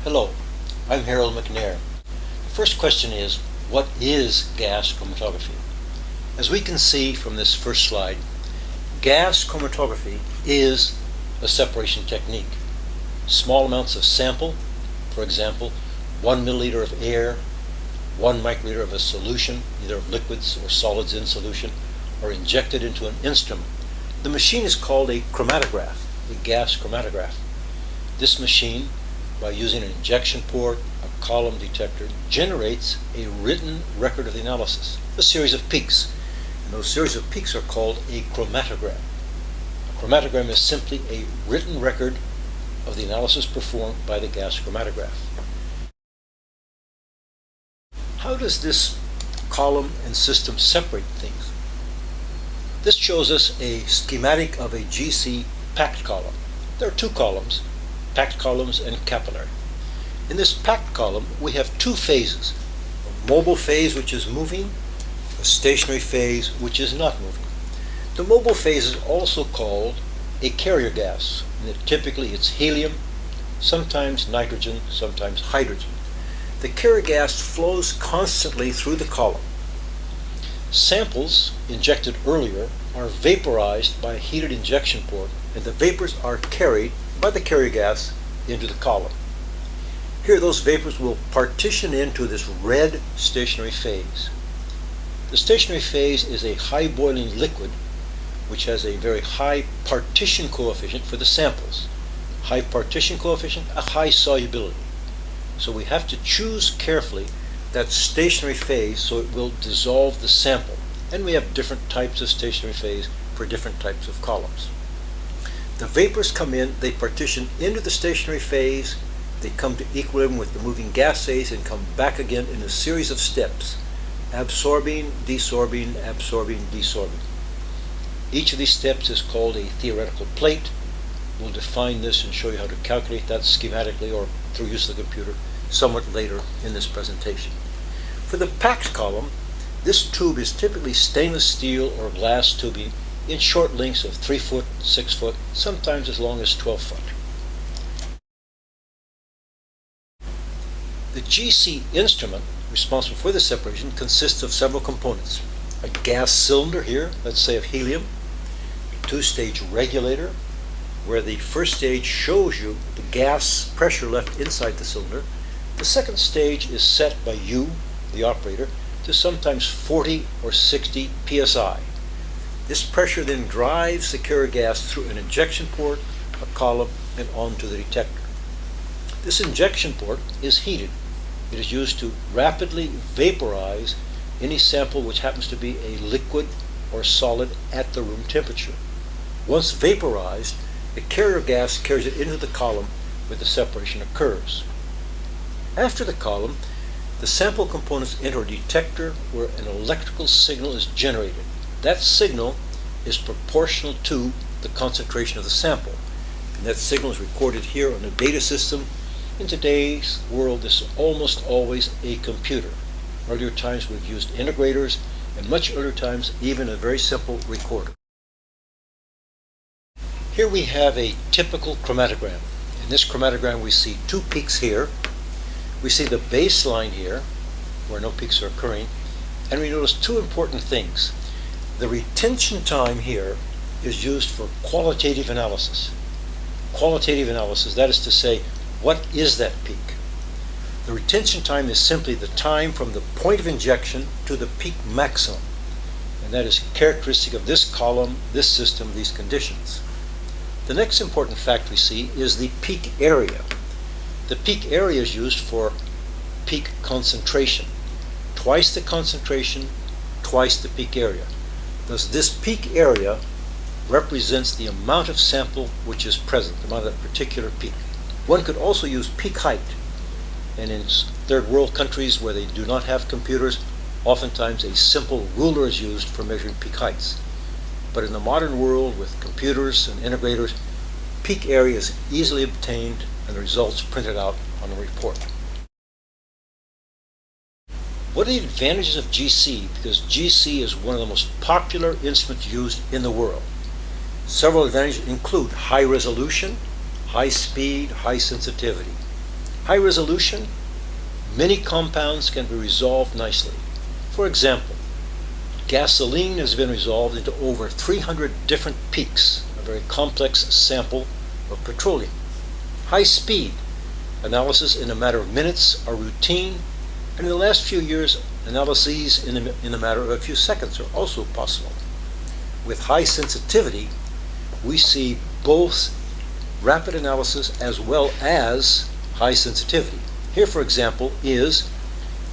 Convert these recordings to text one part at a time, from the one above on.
Hello, I'm Harold McNair. The first question is, what is gas chromatography? As we can see from this first slide, gas chromatography is a separation technique. Small amounts of sample, for example, 1 milliliter of air, 1 microliter of a solution, either of liquids or solids in solution, are injected into an instrument. The machine is called a chromatograph, a gas chromatograph. This machine, by using an injection port, a column detector, generates a written record of the analysis, a series of peaks. And those series of peaks are called a chromatogram. A chromatogram is simply a written record of the analysis performed by the gas chromatograph. How does this column and system separate things? This shows us a schematic of a GC packed column. There are two columns, packed columns and capillary. In this packed column, we have two phases: a mobile phase, which is moving, a stationary phase, which is not moving. The mobile phase is also called a carrier gas, and typically it's helium, sometimes nitrogen, sometimes hydrogen. The carrier gas flows constantly through the column. Samples injected earlier are vaporized by a heated injection port, and the vapors are carried by the carrier gas into the column. Here those vapors will partition into this red stationary phase. The stationary phase is a high boiling liquid which has a very high partition coefficient for the samples. High partition coefficient, a high solubility. So we have to choose carefully that stationary phase so it will dissolve the sample. And we have different types of stationary phase for different types of columns. The vapors come in, they partition into the stationary phase, they come to equilibrium with the moving gas phase and come back again in a series of steps: absorbing, desorbing, absorbing, desorbing. Each of these steps is called a theoretical plate. We'll define this and show you how to calculate that schematically or through use of the computer somewhat later in this presentation. For the packed column, this tube is typically stainless steel or glass tubing in short lengths of 3 foot, 6 foot, sometimes as long as 12 foot. The GC instrument responsible for the separation consists of several components: a gas cylinder here, let's say of helium, a two-stage regulator, where the first stage shows you the gas pressure left inside the cylinder. The second stage is set by you, the operator, to sometimes 40 or 60 psi. This pressure then drives the carrier gas through an injection port, a column, and onto the detector. This injection port is heated. It is used to rapidly vaporize any sample which happens to be a liquid or solid at the room temperature. Once vaporized, the carrier gas carries it into the column where the separation occurs. After the column, the sample components enter a detector where an electrical signal is generated. That signal is proportional to the concentration of the sample, and that signal is recorded here on a data system. In today's world, this is almost always a computer. Earlier times we've used integrators, and much earlier times even a very simple recorder. Here we have a typical chromatogram. In this chromatogram we see two peaks here. We see the baseline here, where no peaks are occurring, and we notice two important things. The retention time here is used for qualitative analysis. Qualitative analysis, that is to say, what is that peak? The retention time is simply the time from the point of injection to the peak maximum, and that is characteristic of this column, this system, these conditions. The next important fact we see is the peak area. The peak area is used for peak concentration. Twice the concentration, twice the peak area. Thus this peak area represents the amount of sample which is present, the amount of that particular peak. One could also use peak height, and in third world countries where they do not have computers, oftentimes a simple ruler is used for measuring peak heights. But in the modern world with computers and integrators, peak area is easily obtained and the results printed out on a report. What are the advantages of GC? Because GC is one of the most popular instruments used in the world. Several advantages include high resolution, high speed, high sensitivity. High resolution, many compounds can be resolved nicely. For example, gasoline has been resolved into over 300 different peaks, a very complex sample of petroleum. High speed analysis in a matter of minutes are routine, and in the last few years, analyses in a matter of a few seconds are also possible. With high sensitivity, we see both rapid analysis as well as high sensitivity. Here, for example, is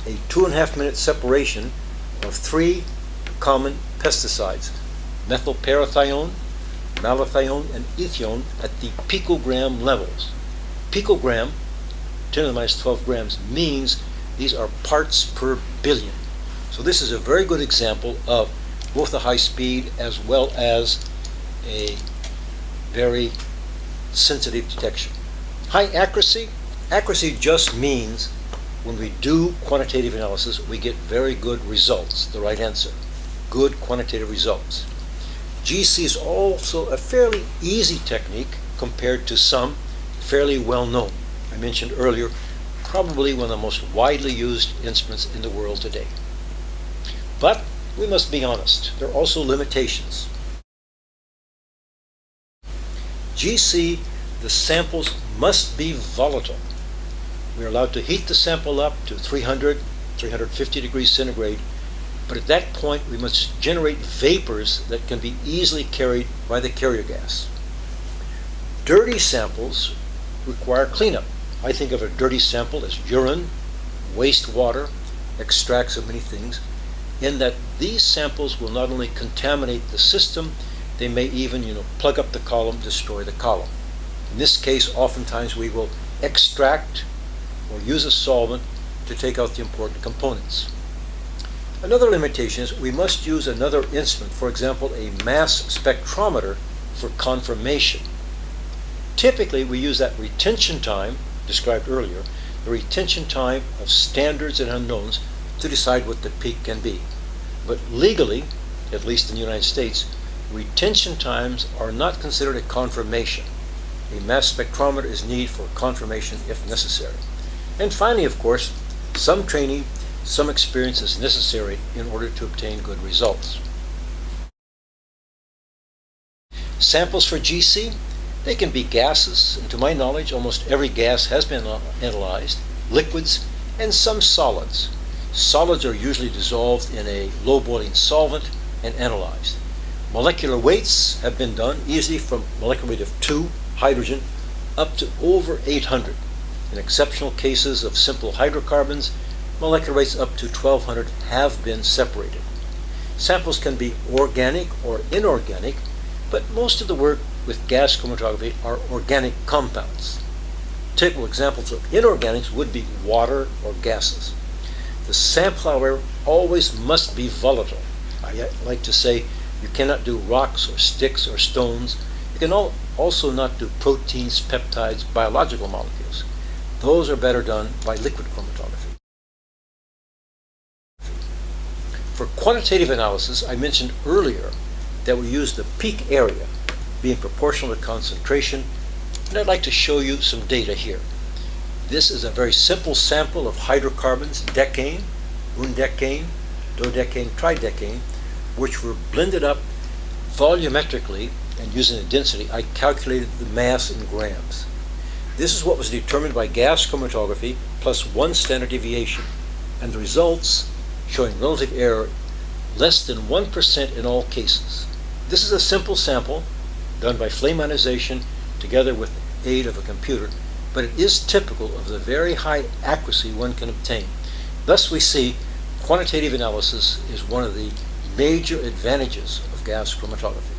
a 2.5-minute separation of 3 common pesticides: methylparathione, malathione, and ethione at the picogram levels. Picogram, 10 to the minus 12 grams, means these are parts per billion. So this is a very good example of both a high speed as well as a very sensitive detection. High accuracy. Accuracy just means when we do quantitative analysis, we get very good results, the right answer. Good quantitative results. GC is also a fairly easy technique compared to some fairly well known. I mentioned earlier, probably one of the most widely used instruments in the world today. But we must be honest, there are also limitations. GC, the samples must be volatile. We are allowed to heat the sample up to 300, 350 degrees centigrade, but at that point we must generate vapors that can be easily carried by the carrier gas. Dirty samples require cleanup. I think of a dirty sample as urine, wastewater, extracts of many things, in that these samples will not only contaminate the system, they may even, plug up the column, destroy the column. In this case, oftentimes we will extract or use a solvent to take out the important components. Another limitation is we must use another instrument, for example, a mass spectrometer for confirmation. Typically, we use that retention time, described earlier, the retention time of standards and unknowns to decide what the peak can be. But legally, at least in the United States, retention times are not considered a confirmation. A mass spectrometer is needed for confirmation if necessary. And finally, of course, some training, some experience is necessary in order to obtain good results. Samples for GC, they can be gases, and to my knowledge, almost every gas has been analyzed, liquids, and some solids. Solids are usually dissolved in a low-boiling solvent and analyzed. Molecular weights have been done easily from molecular weight of 2, hydrogen, up to over 800. In exceptional cases of simple hydrocarbons, molecular weights up to 1200 have been separated. Samples can be organic or inorganic, but most of the work with gas chromatography are organic compounds. Typical examples of inorganics would be water or gases. The sample, however, always must be volatile. I like to say you cannot do rocks or sticks or stones. You can also not do proteins, peptides, biological molecules. Those are better done by liquid chromatography. For quantitative analysis, I mentioned earlier that we use the peak area being proportional to concentration, and I'd like to show you some data here. This is a very simple sample of hydrocarbons, decane, undecane, dodecane, tridecane, which were blended up volumetrically, and using the density, I calculated the mass in grams. This is what was determined by gas chromatography plus 1 standard deviation, and the results showing relative error less than 1% in all cases. This is a simple sample done by flame ionization together with the aid of a computer, but it is typical of the very high accuracy one can obtain. Thus we see quantitative analysis is one of the major advantages of gas chromatography.